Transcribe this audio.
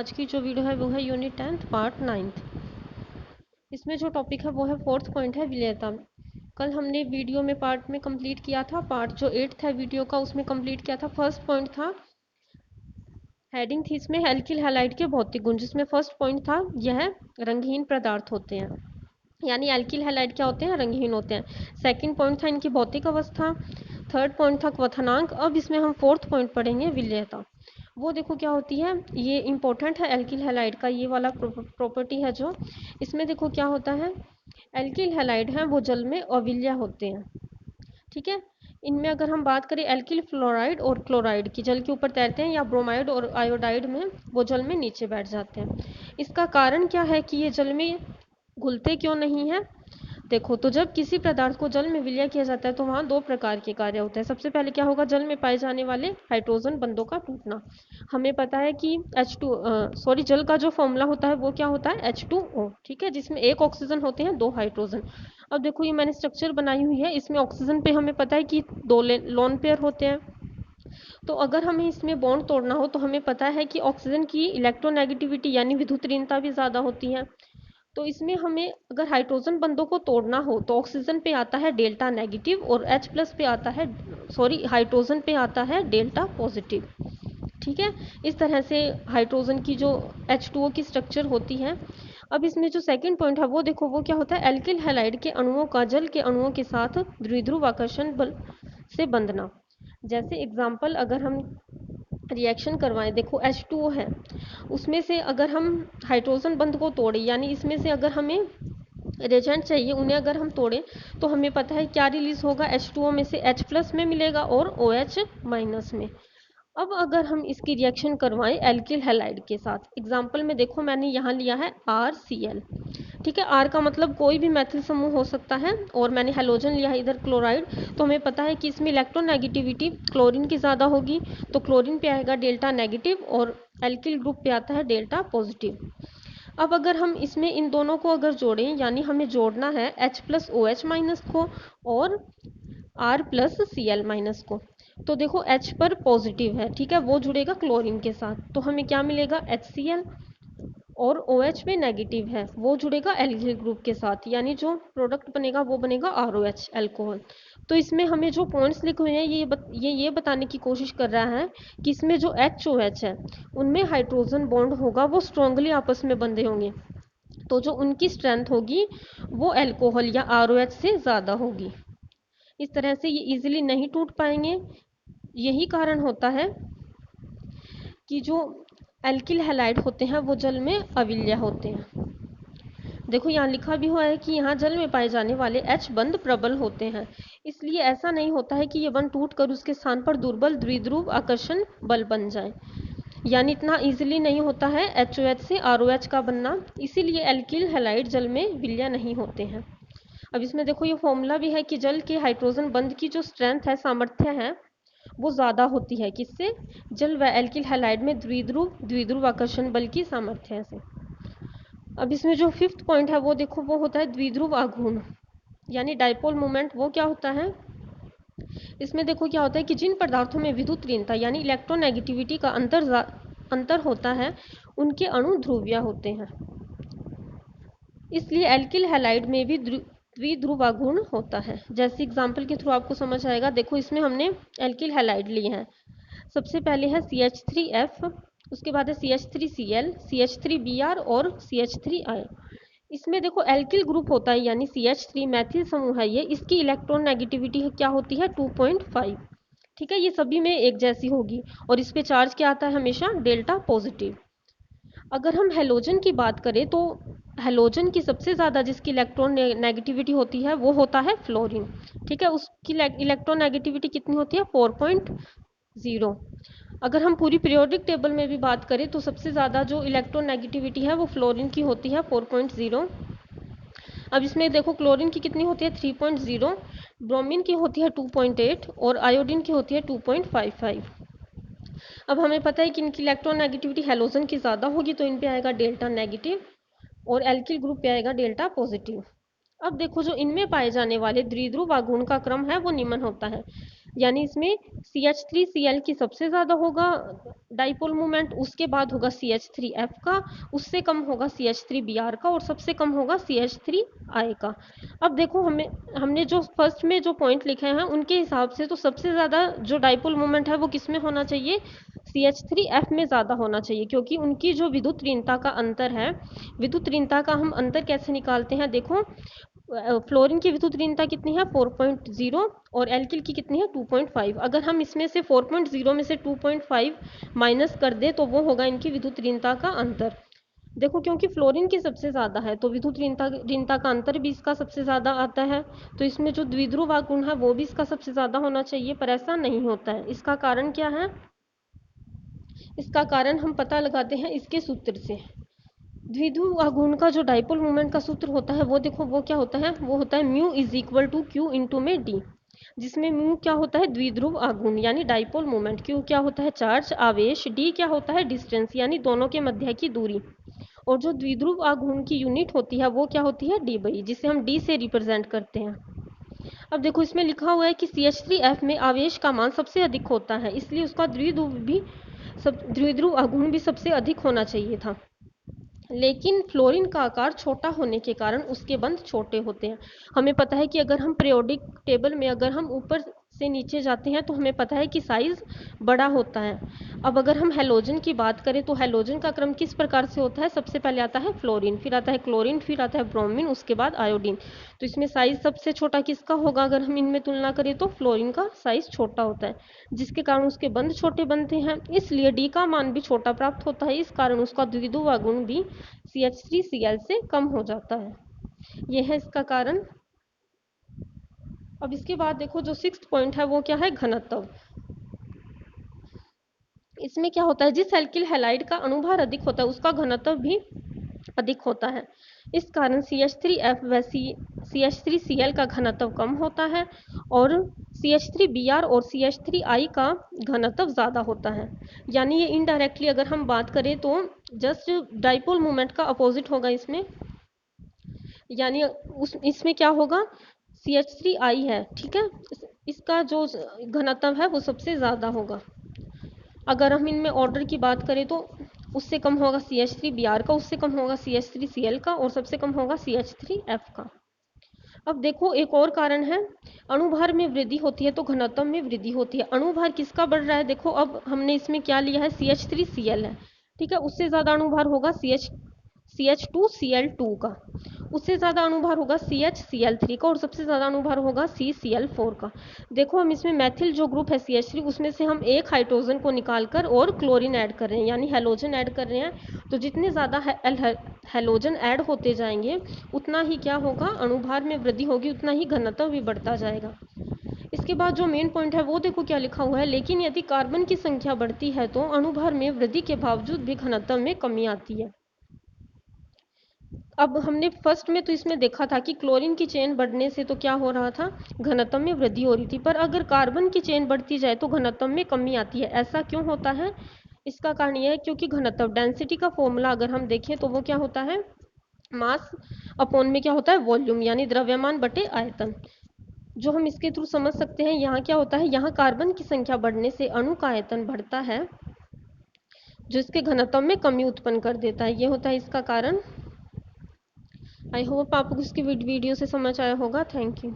आज की जो वीडियो है वो है यूनिट 10th पार्ट 9th। इसमें जो टॉपिक है वो है फोर्थ पॉइंट है विलेयता। कल हमने वीडियो में पार्ट में कंप्लीट किया था, पार्ट जो 8th है वीडियो का उसमें कंप्लीट किया था। फर्स्ट पॉइंट था, हेडिंग थी इसमें एल्किल हैलाइड के भौतिक गुण, जिसमें फर्स्ट पॉइंट था यह रंगहीन पदार्थ होते हैं, यानी एल्किल हैलाइड क्या होते हैं, रंगहीन होते हैं। सेकंड पॉइंट था इनकी भौतिक अवस्था। थर्ड पॉइंट था क्वथनांक। अब इसमें हम फोर्थ पॉइंट पढ़ेंगे विलेयता। वो देखो क्या होती है, ये इंपॉर्टेंट है एल्किल हैलाइड का ये वाला प्रॉपर्टी है जो इसमें देखो क्या होता है। एल्किल हैलाइड है वो जल में अविल्य होते हैं, ठीक है। इनमें अगर हम बात करें एल्किल फ्लोराइड और क्लोराइड की, जल के ऊपर तैरते हैं, या ब्रोमाइड और आयोडाइड में वो जल में नीचे बैठ जाते हैं। इसका कारण क्या है कि ये जल में घुलते क्यों नहीं है। देखो तो जब किसी पदार्थ को जल में विलय किया जाता है तो वहाँ दो प्रकार के कार्य होते हैं। सबसे पहले क्या होगा, जल में पाए जाने वाले हाइड्रोजन बंधों का टूटना। हमें पता है कि जल का जो फॉर्मूला होता है वो क्या होता है, H2O, ठीक है, जिसमें एक ऑक्सीजन होते हैं, दो हाइड्रोजन। अब देखो ये मैंने स्ट्रक्चर बनाई हुई है, इसमें ऑक्सीजन पे हमें पता है कि दो लोन पेयर होते हैं। तो अगर हमें इसमें बॉन्ड तोड़ना हो तो हमें पता है कि ऑक्सीजन की इलेक्ट्रोनेगेटिविटी यानी विद्युत ऋणता भी ज़्यादा होती है। तो इसमें हमें अगर हाइड्रोजन बंधों को तोड़ना हो तो ऑक्सीजन पे आता है डेल्टा नेगेटिव और H प्लस पे आता है, हाइड्रोजन पे आता है डेल्टा पॉजिटिव, ठीक है। इस तरह से हाइड्रोजन की जो H2O की स्ट्रक्चर होती है। अब इसमें जो सेकंड पॉइंट है वो देखो वो क्या होता है, एल्किल हैलाइड के अणुओं का जल के अणुओं के साथ द्विध्रुव आकर्षण बल से बंधना। जैसे एग्जाम्पल अगर हम रिएक्शन करवाएं, देखो H2O है, उसमें से अगर हम हाइड्रोजन बंध को तोड़ें, यानी इसमें से अगर हमें रिएजेंट चाहिए उन्हें अगर हम तोड़ें तो हमें पता है क्या रिलीज होगा, H2O में से H प्लस में मिलेगा और OH माइनस में। अब अगर हम इसकी रिएक्शन करवाएं एल्किल हैलाइड के साथ, एग्जाम्पल में देखो मैंने यहाँ लिया है RCl, ठीक है। R का मतलब कोई भी मैथिल समूह हो सकता है, और मैंने हेलोजन लिया है इधर क्लोराइड। तो हमें पता है कि इसमें इलेक्ट्रोनेगेटिविटी क्लोरीन की ज़्यादा होगी, तो क्लोरीन पे आएगा डेल्टा नेगेटिव और एल्किल ग्रुप पे आता है डेल्टा पॉजिटिव। अब अगर हम इसमें इन दोनों को अगर जोड़ें, यानी हमें जोड़ना है H प्लस OH माइनस को और R प्लस Cl माइनस को, तो देखो H पर पॉजिटिव है, ठीक है, वो जुड़ेगा क्लोरीन के साथ, तो हमें क्या मिलेगा HCl, और OH पे नेगेटिव है वो जुड़ेगा एल्किल ग्रुप के साथ, यानी जो प्रोडक्ट बनेगा वो बनेगा ROH अल्कोहल। तो इसमें हमें जो पॉइंट्स लिखे हुए हैं ये बताने की कोशिश कर रहा है कि इसमें जो HOH है उनमें हाइड्रोजन बॉन्ड होगा वो स्ट्रांगली आपस में बंधे होंगे, तो जो उनकी स्ट्रेंथ होगी वो अल्कोहल या ROH से ज़्यादा होगी। इस तरह से ये इजीली नहीं टूट पाएंगे। यही कारण होता है कि जो एल्किल हैलाइड होते हैं वो जल में अविल्य होते हैं। देखो यहाँ लिखा भी हुआ है कि यहाँ जल में पाए जाने वाले H बंध प्रबल होते हैं, इसलिए ऐसा नहीं होता है कि ये बंध टूट कर उसके स्थान पर दुर्बल द्विध्रुव आकर्षण बल बन जाए, यानी इतना इजीली नहीं होता है HOH से ROH का बनना, इसीलिए एल्किल हैलाइड जल में विलय नहीं होते हैं। अब इसमें देखो ये फॉर्मूला भी है कि जल के हाइड्रोजन बंध की जो स्ट्रेंथ है, सामर्थ्य है, वो ज़्यादा होती है किससे, जल व एल्किल हैलाइड में द्विध्रुव आकर्षण बल की सामर्थ्य से। अब इसमें जो फिफ्थ पॉइंट है वो देखो वो होता है द्विध्रुव आघूर्ण, यानी डाइपोल मोमेंट। वो क्या होता है, इसमें देखो क्या होता है कि जिन पदार्थों में विद्युत ऋणता यानी इलेक्ट्रोनेगेटिविटी का अंतर होता है उनके अणु ध्रुवीय होते हैं, इसलिए एल्किल हैलाइड में भी द्विध्रुव आघूर्ण होता है। जैसे एग्जांपल के थ्रू आपको समझ आएगा, देखो इसमें हमने एल्किल हैलाइड लिए हैं। सबसे पहले है CH3F, उसके बाद है CH3Cl, CH3Br और CH3I। इसमें देखो एल्किल ग्रुप होता है, यानी CH3 मैथिल समूह है ये, इसकी इलेक्ट्रॉन नेगेटिविटी क्या होती है 2.5, ठीक है। ये सभी में एक जैसी होगी और इस पे चार्ज क्या आता है हमेशा, डेल्टा पॉजिटिव। अगर हम हेलोजन की बात करें तो हेलोजन की सबसे ज़्यादा जिसकी इलेक्ट्रॉन नेगेटिविटी होती है वो होता है फ्लोरीन, ठीक है। उसकी इलेक्ट्रॉन नेगेटिविटी कितनी होती है 4.0। अगर हम पूरी पीरियोडिक टेबल में भी बात करें तो सबसे ज़्यादा जो इलेक्ट्रॉन नेगेटिविटी है वो फ्लोरीन की होती है 4.0। अब इसमें देखो क्लोरीन की कितनी होती है 3.0, ब्रोमीन की होती है 2.8 और आयोडीन की होती है 2.55। अब हमें पता है कि इनकी इलेक्ट्रॉन नेगेटिविटी हेलोजन की ज़्यादा होगी, तो इन पे आएगा डेल्टा नेगेटिव और एल्किल ग्रुप पे आएगा डेल्टा पॉजिटिव। अब देखो जो इनमें पाए जाने वाले द्विध्रुव आघूर्ण का क्रम है वो निम्न होता है, यानी इसमें CH3Cl की सबसे ज्यादा होगा डाइपोल मोमेंट, उसके बाद होगा CH3F का, उससे कम होगा CH3Br का, और सबसे कम होगा CH3I का। अब देखो हमने जो फर्स्ट में जो पॉइंट लिखे हैं उनके हिसाब से तो सबसे ज्यादा जो डाइपोल मोमेंट है वो किस में होना चाहिए, CH3F में ज्यादा होना चाहिए, क्योंकि उनकी जो विद्युत ऋणता का अंतर है, विद्युत ऋणता का हम अंतर कैसे निकालते हैं, देखो फ्लोरीन की विद्युत ऋणता कितनी है 4.0 और एल्किल की कितनी है 2.5। अगर हम इसमें से 4.0 में से 2.5 माइनस कर दे तो वो होगा इनकी विद्युत ऋणता का अंतर। देखो क्योंकि फ्लोरीन की सबसे ज्यादा है तो विद्युत ऋणता का अंतर भी इसका सबसे ज्यादा आता है, तो इसमें जो द्विध्रुव आघूर्ण है वो भी इसका सबसे ज्यादा होना चाहिए, पर ऐसा नहीं होता है। इसका कारण क्या है, इसका कारण हम पता लगाते हैं इसके सूत्र से। द्विध्रुव आघूर्ण का जो डाइपोल मोमेंट का सूत्र होता है वो देखो वो क्या होता है, वो होता है mu is equal to q into में डी, जिसमें म्यू क्या होता है द्विध्रुव आघूर्ण यानी डाइपोल मोमेंट, क्यू क्या होता है चार्ज आवेश, डी क्या होता है डिस्टेंस यानी दोनों के मध्य की दूरी, और जो द्विध्रुव आघूर्ण की यूनिट होती है वो क्या होती है डी बाई, जिसे हम डी से रिप्रेजेंट करते हैं। अब देखो इसमें लिखा हुआ है कि CH3F में आवेश का मान सबसे अधिक होता है, इसलिए उसका द्विध्रुव आघूर्ण भी सबसे अधिक होना चाहिए था, लेकिन फ्लोरीन का आकार छोटा होने के कारण उसके बंध छोटे होते हैं। हमें पता है कि अगर हम पीरियोडिक टेबल में अगर हम ऊपर से नीचे जाते हैं तो हमें पता है कि साइज बड़ा होता है। अब अगर हम हेलोजन की बात करें तो हेलोजन का क्रम किस प्रकार से होता है, सबसे पहले आता है फ्लोरीन, फिर आता है क्लोरीन, फिर आता है ब्रोमीन, उसके बाद आयोडीन। तो इसमें साइज सबसे छोटा किसका होगा, अगर हम इनमें तुलना करें तो फ्लोरीन का साइज छोटा होता है, जिसके कारण उसके बंध छोटे बनते हैं, इसलिए डी का मान भी छोटा प्राप्त होता है, इस कारण उसका द्विध्रुव आघूर्ण भी CH3Cl से कम हो जाता है। यह है इसका कारण। अब इसके बाद देखो जो सिक्स्थ पॉइंट है वो क्या है, घनत्व। इसमें क्या होता है, जिस एल्किल हैलाइड का अणुभार अधिक होता है उसका घनत्व भी अधिक होता है, इस कारण CH3F व CH3Cl का घनत्व कम होता है और CH3Br और CH3I का घनत्व ज़्यादा होता है। यानी ये इनडायरेक्टली अगर हम बात करें तो जस्ट डाइपोल मोमेंट का अपोजिट होगा इसमें, यानी इसमें क्या होगा CH3I है, ठीक है, इसका जो घनत्व है वो सबसे ज़्यादा होगा। अगर हम इनमें ऑर्डर की बात करें तो उससे कम होगा CH3Br का, उससे कम होगा CH3Cl का और सबसे कम होगा CH3F का। अब देखो एक और कारण है, अणुभार में वृद्धि होती है तो घनत्व में वृद्धि होती है। अणुभार किसका बढ़ रहा है, देखो अब हमने इसमें क्या लिया है CH3Cl है, ठीक है, उससे ज़्यादा अणुभार होगा CH2Cl2 का, उससे ज़्यादा अणुभार होगा CHCl3 का और सबसे ज़्यादा अणुभार होगा CCl4 का। देखो हम इसमें मैथिल जो ग्रुप है CH3 उसमें से हम एक हाइड्रोजन को निकालकर और क्लोरीन ऐड कर रहे हैं यानी हेलोजन ऐड कर रहे हैं, तो जितने ज़्यादा हेलोजन ऐड होते जाएंगे उतना ही क्या होगा अणुभार में वृद्धि होगी, उतना ही घनत्व भी बढ़ता जाएगा। इसके बाद जो मेन पॉइंट है वो देखो क्या लिखा हुआ है, लेकिन यदि कार्बन की संख्या बढ़ती है तो अणुभार में वृद्धि के बावजूद भी घनत्व में कमी आती है। अब हमने फर्स्ट में तो इसमें देखा था कि क्लोरीन की चेन बढ़ने से तो क्या हो रहा था, घनत्व में वृद्धि हो रही थी, पर अगर कार्बन की चेन बढ़ती जाए तो घनत्व में कमी आती है। ऐसा क्यों होता है, इसका कारण यह है क्योंकि घनत्व डेंसिटी का फॉर्मूला अगर हम देखें तो वो क्या होता है, मास अपॉन में क्या होता है वॉल्यूम यानी द्रव्यमान बटे आयतन, जो हम इसके थ्रू समझ सकते हैं। यहाँ क्या होता है, यहाँ कार्बन की संख्या बढ़ने से अणु का आयतन बढ़ता है जो इसके घनत्व में कमी उत्पन्न कर देता है, ये होता है इसका कारण। आई होप आपको इसकी वीडियो से समझ आया होगा। Thank you.